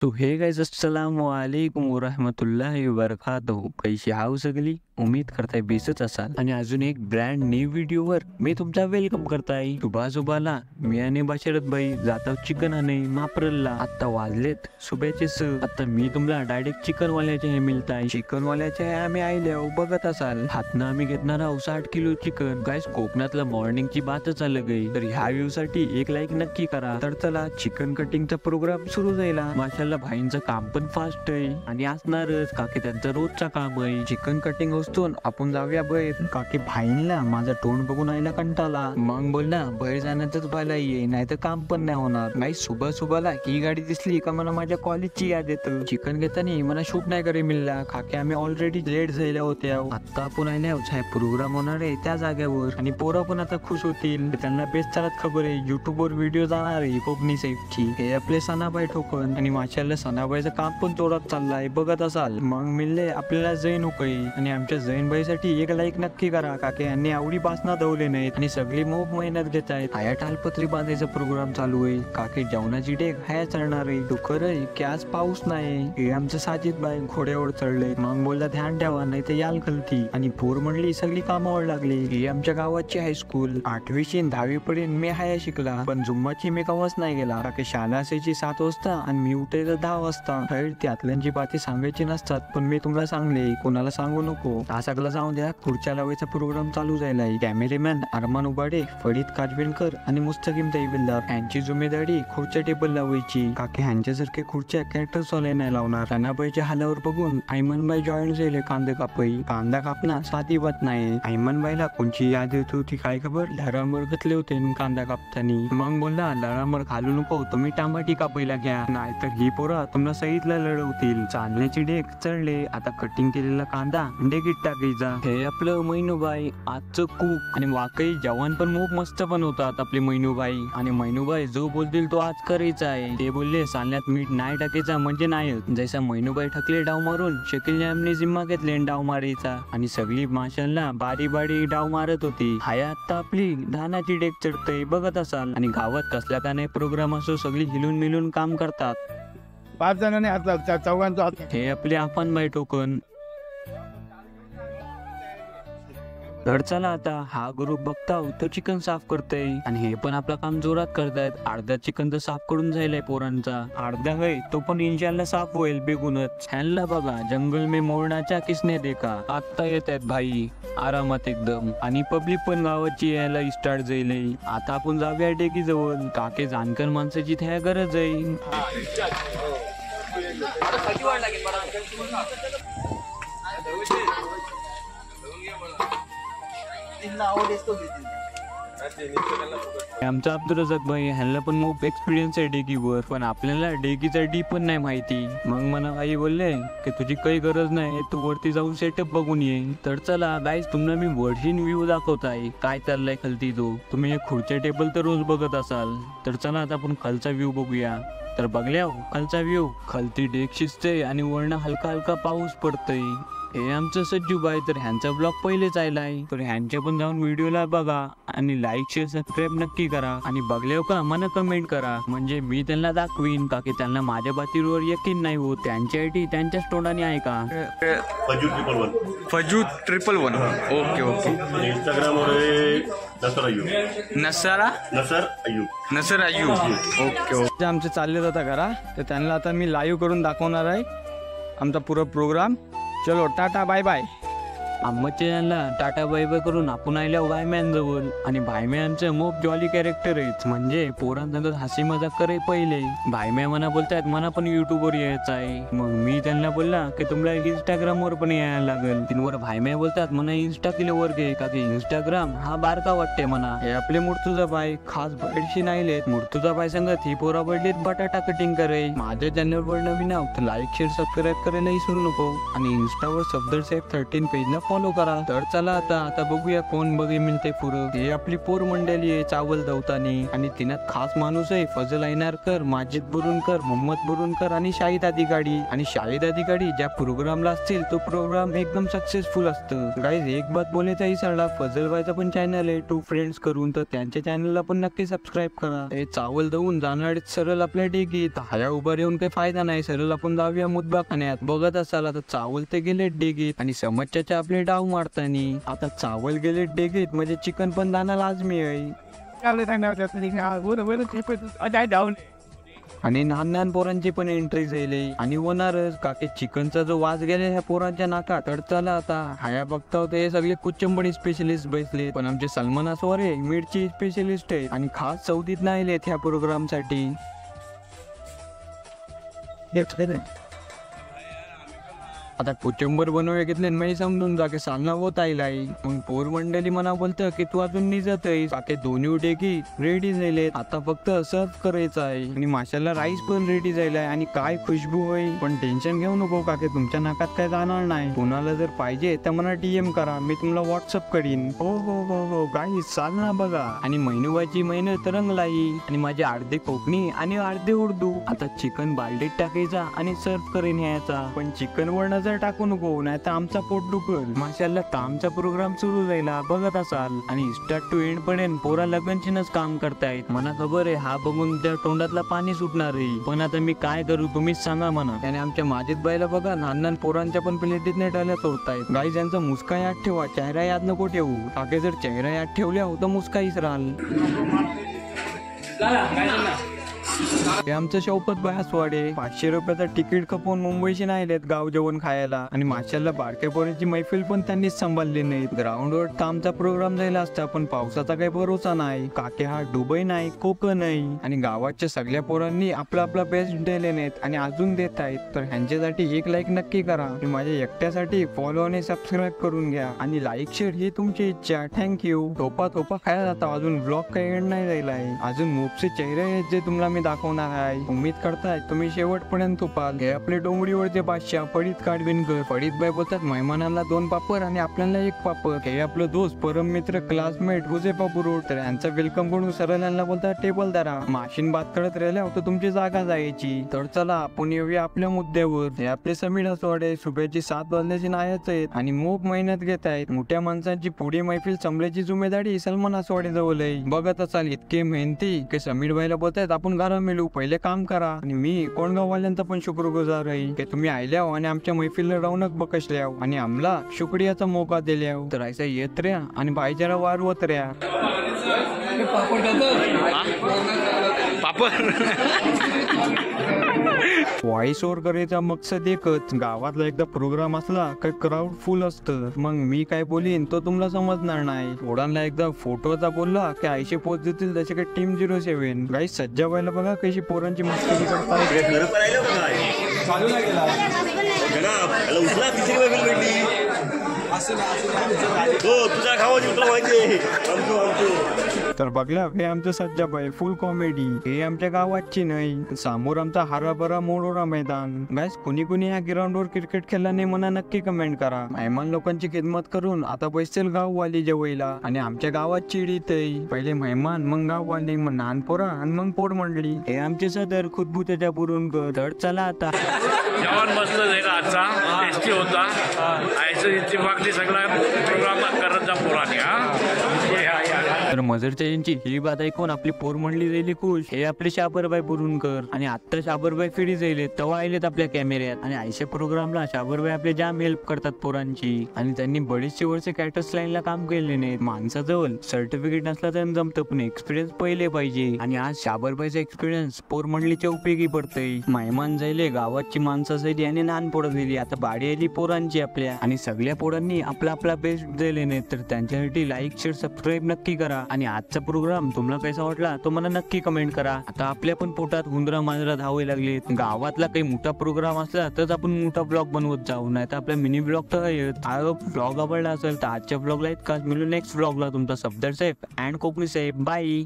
तो hey guys अस्सलाम वालेकुम वरहमतुल्लाहि वबरकातुहू. पैसे हाव सगळी उम्मीद करताय बेसच असाल आणि अजून एक ब्रँड न्यू व्हिडिओवर मी तुमचा वेलकम करताय. सुभाला मी आणि बाशरत भाई जातो चिकन आणे माप्रलला. आता वाजलेत सुबेचे आता मी तुम्हाला डायरेक्ट चिकन वाल्याचे हे मिळताय. चिकन वाल्याचे हे आम्ही आयल्या बघत असाल. हातनं आम्ही घेणार आहोत 60 किलो चिकन. गाइस कोकणातलं मॉर्निंगची बातच अलग आहे. तर ह्या व्ह्यू साठी एक लाईक नक्की करा. तर चला चिकन कटिंगचा प्रोग्राम सुरू झाला. माशाल्लाह भाईंचं काम पण फास्ट आहे आणि असणारच काकी त्यांचं रोजचा काम आहे. चिकन कटिंग वस्तून आपण जाऊया बाहेर. काकी भाईंना माझं तोंड बघून आईला कंटाळा. मग बोलला बाहेर जाण्यातच भला ये नाही तर काम पण नाही होणार. नाही सुभाला ही गाडी दिसली का मला माझ्या कॉलेजची याद येतं. चिकन घेताना मला शूट नाही करे मिळला काकी आम्ही ऑलरेडी लेट झाल्या होत्या. आता आपण आल्या प्रोग्राम होणार आहे त्या जागेवर आणि पोरं पण आता खुश होतील. त्यांना बेस्ट चालत खबर आहे युट्यूबवर व्हिडिओ जाणार आहे कोकणी साईडची. हे आपले सनाबाई ठोकन आणि माशाल्लाह सनाबाईचं काम पण जोरात चाललाय बघत असाल. मग मिळले आपल्याला जैन उकळी आणि आमच्या जैनबाईसाठी एक लाईक नक्की करा. काकी यांनी आवडी बासना दवले नाहीत आणि सगळी मोप मेहनत घेत आहेत. हाया टालपत्री बांधायचा प्रोग्राम चालू आहे. काकी जेवणाची डेक हाया चढणार आहे. तू खरंय की आज पाऊस नाही. हे आमचं साजिद बाई घोड्यावर चढले. मग बोलला ध्यान ठेवा नाही तर याल खलती. आणि पोर म्हणली सगळी कामावर लागली. ही आमच्या गावाची हायस्कूल 8वी 10वी पर्यंत मी हाया शिकला पण जुम्माची मी कवाच नाही गेला. काकी शाळा असायची 7 वाजता आणि मी उठायचं 10 वाजता. त्यातल्यांची बाती सांगायची नसतात पण मी तुम्हाला सांगले कोणाला सांगू नको. हा सगळं जाऊ द्या. खुर्च्या लावायचा प्रोग्राम चालू झालाय. कॅमेरेमॅन अरमान उबाडे फरीद काजवेलकर आणि मुस्तकीम तैबिलदार यांची जिम्मेदारी खुर्च्या टेबल लावायची. काकी ह्यांच्यासारखे खुर्च्या कॅरेक्टर सोले नाही लावणार. सनाबाईच्या हालावर बघून ऐमनबाई जॉईन झाले. कांदा कापणं साधी बात नाही. ऐमनबाईला कोणची याद येत होती काय खबर. लहरांवर घातले होते कांदा कापतानी. मग बोलला लहरांवर घालू नको तुम्ही टामाटी कापायला घ्या नाहीतर ही पोरं तुम्हाला सईदला लढवतील. चालण्याची डेक चढले. आता कटिंग केलेला कांदा डेकीत टाकायचा. हे आपलं मैनूबाई आजचं कूक आणि वाकई जवान पण खूप मस्त बनवतात आपले मैनूबाई. आणि मैनूबाई जो बोलतील तो आज करायचा आहे. ते बोलले सालण्यात मीठ नाही टाकायचा म्हणजे नाही. जैसा मैनूबाई ठकले डाव मारून शकील आमने जिम्मा घेतले डाव मारायचा आणि सगळी माशांना बारी डाव मारत होती. हाया आता आपली धानाची डेक चढतय बघत असाल. आणि गावात कसला का नाही प्रोग्राम असो सगळी हिलून मिलून काम करतात. 5 जणांनी हात लावतात चौघांचा हात. हे आपले आपण बाई टोकन. तर चला आता हा ग्रुप बघता तो चिकन साफ करतय आणि हे पण आपलं काम जोरात करतायत. अर्धा चिकन तर साफ करून जायलाय पोरांचा. अर्धा है तो पण इंशाल्लाह साफ होईल बेगूनच. ह्यांना बघा जंगल में मोरणाच्या किसने देखा आता येत आहेत भाई आरामात एकदम. आणि पब्लिक पण गावाची यायला स्टार्ट झाले. आता आपण जाऊया डेकी जवळ. काके जाणकार माणसाची त्या गरज आहे. आमचा अब्दुल रजाक भाई ह्यांना पण खूप एक्सपिरियन्स आहे डेकीवर पण आपल्याला डेकीचा डी पण नाही माहिती. मग मला आई बोलले की तुझी काही गरज नाही तू वरती जाऊन सेटअप बघून ये. तर चला गाईज तुम्हाला मी वरशीन व्ह्यू दाखवताय काय चाललाय खालती. तुम्ही एक खुर्च्या टेबल तर रोज बघत असाल. तर चला आता आपण खालचा व्ह्यू बघूया. तर बघल्या खालचा व्ह्यू. खालती डेक शिजते आणि वरनं हलका पाऊस पडतय. हे आमचं सज्जूबाई तर ह्यांचा ब्लॉग पहिलेच आलाय तर ह्यांच्या पण जाऊन व्हिडिओला बघा आणि लाईक शेअर सबस्क्राईब नक्की करा. आणि बघल्यावर का मला कमेंट करा म्हणजे मी त्यांना दाखवीन का की त्यांना माझ्या बातीवर यकीन नाही होत. त्यांच्यासाठी त्यांच्याच तोंडाने आहे का फजू 111 ओके. इंस्टाग्रामवर नसर अय्यूब ओके. आमचे चालले जाता घरा तर त्यांना आता मी लाईव्ह करून दाखवणार आहे आमचा पुरा प्रोग्राम. चलो टाटा बाय बाय. आम्हाच्या यांना टाटा बाय बाय करून आपण आल्या भाईमॅन जवळ. आणि भाईमॅनचं मोप जॉली कॅरेक्टर आहेत म्हणजे पोरांसंगत हसी मजाक करे पहिले. भाईमॅ मना बोलतायत मला पण युट्यूबवर यायचं आहे. मग मी त्यांना बोलला की तुम्हाला इंस्टाग्रामवर पण यायला लागेल. तिनवर भाईमॅ बोलतात म्हणा इन्स्टा केले वर घे का की इंस्टाग्राम हा बारका वाटते म्हणा. हे आपले मुर्तुजाबाई खास बाहेरशी नाहीलेत. मुर्तुजाबाई सांगत ही पोरा पडलीत बटाटा कटिंग करे. माझ्या चॅनलवर नवीन आहोत लाईक शेअर सबस्क्राईब करायला विसरू नको. आणि इंस्टावर सफदर साहेब 13 पेजला फॉलो करा. तर चला आता बघूया कोण बघे मिळते पुरं. हे आपली पोर मंडळी आहे चावल दवतानी आणि तिनात खास माणूस आहे फजल ऐनारकर, माजिद बुरुनकर, मोहम्मद बुरुनकर आणि शाहिद अधिकारी. आणि शाहिद अधिकारी ज्या प्रोग्रामला असतील तो प्रोग्राम एकदम सक्सेसफुल असतं. गाईज एक बात बोलायचा विसरला, फजल भाईचा पण चॅनल आहे टू फ्रेंड्स करून, तर त्यांच्या चॅनलला पण नक्की सबस्क्राईब करा. हे चावल दवून जाणारे सरळ आपल्या डेगीत हाया उभा राहून काही फायदा नाही, सरळ आपण जाऊया मुद्दा खाण्यात. बघत असाल आता चावल ते गेले डेगीत आणि समोरच्या आपले डाव मारतानी. आता चावल गेले डेगीत म्हणजे चिकन पण जाणार लाजमी आहे. आणि लहान पोरांची पण एंट्री झाली आणि होणारच काके चिकनचा जो वास गेला ह्या पोरांच्या नाकात. तर चला आता हाया बघता होते हे सगळे कुचंबडी स्पेशलिस्ट बसले, पण आमचे सलमान असवारे मिरची स्पेशलिस्ट आहे आणि खास सौदीत नाही आलेत ह्या प्रोग्राम साठी. आता कुचंबर बनवूया घेतले मी समजून जा की सालना होत आईलाई. मग पोर मंडळी मना बोलतं की तू अजून निजत आहेस. काके दोन्ही डेगी रेडी झालेत, आता फक्त सर्व करायचं आहे. आणि माशाला राईस पण रेडी झालाय आणि काय खुशबू होईल. पण टेन्शन घेऊ नको काके, तुमच्या नाकात काय जाणार नाही. कोणाला जर पाहिजे तर मला DM करा, मी तुम्हाला व्हॉट्सअप करीन. हो गाईस सालना बघा. आणि महिनूबाची मेहनत रंगलाई आणि माझे अर्धे कोकणी आणि अर्धे उर्दू. आता चिकन बालडीत टाकायचा आणि सर्व करीन ह्याचा. पण चिकन वरणाचा टाकू नको नाही तर आमचा पोट दुखल. माशाला आमचा प्रोग्राम सुरू झाला बघत असाल आणि स्टार्ट टू एंड पर्यंत पोरा लगनचीनच काम करतायत. मला खबर आहे हा बघून त्या तोंडातला पाणी सुटणार आहे, पण आता मी काय करू तुम्हीच सांगा म्हणा. आणि आमच्या माजिद बाईला बघा लहान पोरांच्या पण प्लेटीत नाही टाळ्या तोडतायत. गाई त्यांचा मुस्का याद ठेवा, चेहरा याद नको ठेवू. काके जर चेहरा याद ठेवल्या तर मुस्काहीच राहाल. हे आमचं शौकत बासवाडे 500 रुपयाचा तिकीट खपून मुंबईशी नाही आलेत गाव जेवण खायला. आणि माशाला बारक्या पोरांची मैफिल पण त्यांनीच सांभाळली नाही. ग्राउंडवर तर आमचा प्रोग्राम झाला असता, पण पावसाचा काही भरोसा नाही. काके हा दुबई नाही कोकण नाही. आणि गावाच्या सगळ्या पोरांनी आपला बेस्ट दिले नाहीत आणि अजून देत आहेत. तर ह्यांच्यासाठी एक लाईक नक्की करा आणि माझ्या एकट्यासाठी फॉलो आणि सबस्क्राईब करून घ्या. आणि लाईक शेअर ही तुमची इच्छा. थँक्यू. तोपा खायला जाता अजून ब्लॉग काही एंड नाही राहिला आहे. अजून मोपचे चेहरे आहेत जे तुम्हाला मी दाखवणार आहे. उम्मीद करताय तुम्ही शेवटपर्यंत पाल. हे आपले डोंगरीवरचे बादशाह फडीत काढविनकर. फडीत बाई बोलतात मेहमानाला 2 पापड आणि आपल्याला 1 पापड. हे आपलं दोस्त परम मित्र क्लासमेट हुजेफा बुरुड, तर यांचा वेलकम करून सरळ यांना बोलतात टेबल धरा. माशीन बात करत राहिल्या होतं तुमची जागा जायची. तर चला आपण येऊया आपल्या मुद्द्यावर. हे आपले समीर असवाडे सुबेची 7 वाजल्याची नायच आहेत आणि मोप मेहनत घेत आहेत. मोठ्या माणसांची पुढे मैफिल संभल्याची जिम्मेदारी सलमान असवाडे जवळ आहे. बघत असाल इतके मेहनती की समीर भाईला बोलतायत आपण घरा मिळू, पहिले काम करा. आणि मी कोणगाववाल्यांचा पण शुक्रगुजार आहे की तुम्ही आयल्या आणि आमच्या मैफिलला रौनक बकसल्या आणि आम्हाला शुक्रियाचा मोका दिल्या. तर ऐसा येत ऱ्या आणि भाईचारा वाढवत ऱ्या. व्हॉइस ओव्हर करायचा मकसद एकच, गावातला एकदा प्रोग्राम असला काही क्राऊड फुल असतं. मग मी काय बोलीन तो तुम्हाला समजणार नाही. पोरांना एकदा फोटोचा बोलला की 80 पोच देतील जसे काही टीम 07. गाई सज्जा व्हायला बघा कशी पोरांची मस्ती करतात. तर बघला हे आमचं सज्जाबाई फुल कॉमेडी. हे आमच्या गावाची नाही, समोर आमचा हराभरा मोडोरा मैदान. गाईस कुणी या ग्राउंडवर क्रिकेट खेळला नाही म्हणा नक्की कमेंट करा. मेहमान लोकांची खिदमत करून आता बसतील गाववाली जेवायला. आणि आमच्या गावात चिडीत पहिले मेहमान मग गाववाली मग नानपोरा आणि मग पोट मंडळी. हे आमचे सदर खुदबुत्याच्या पुरून तर चला आता जेवण मस्त झाला आजचा, टेस्टी होता. आयचं इतकी सगळा प्रोग्राम करत जा पोराने. तर मजरच्या यांची ही बात ऐकून आपली पोर म्हणली जाईल खुश. हे आपले शाबरबाई पुरुणकर आणि आता शाबरबाई फिरी जाईल तेव्हा आलेत आपल्या कॅमेऱ्यात. आणि आयशा प्रोग्रामला शाबरबाई आपले जाम हेल्प करतात पोरांची. आणि त्यांनी बरेचसे वर्ष कॅटर्स लाईनला काम केले नाहीत. माणसाजवळ सर्टिफिकेट नसला तर जमतं, पण एक्सपिरियन्स पहिले पाहिजे. आणि आज शाबरबाईचा एक्सपिरियन्स पोर मंडळीच्या उपयोगी पडतंय. मेहमान जायले गावाची माणसं जायली आणि लहान पोरं झाली. आता बाडी आली पोरांची आपल्या. आणि सगळ्या पोरांनी आपला बेस्ट दिले नाही, तर त्यांच्यासाठी लाईक शेअर सबस्क्राईब नक्की करा. आणि आजचा प्रोग्राम तुम्हाला कसा वाटला तो मला नक्की कमेंट करा. आता आपल्या पण पोटात हुंदरा मांजरा धावावे लागलेत. गावातला काही मोठा प्रोग्राम असला तर आपण मोठा ब्लॉग बनवत जाऊ, नाही तर आपला मिनी ब्लॉग तर आहे. ब्लॉग आवडला असेल तर आजच्या ब्लॉगला इतकाच. मिळून नेक्स्ट ब्लॉगला. तुमचा सफदर साहेब अँड कोकणी साहेब. बाय.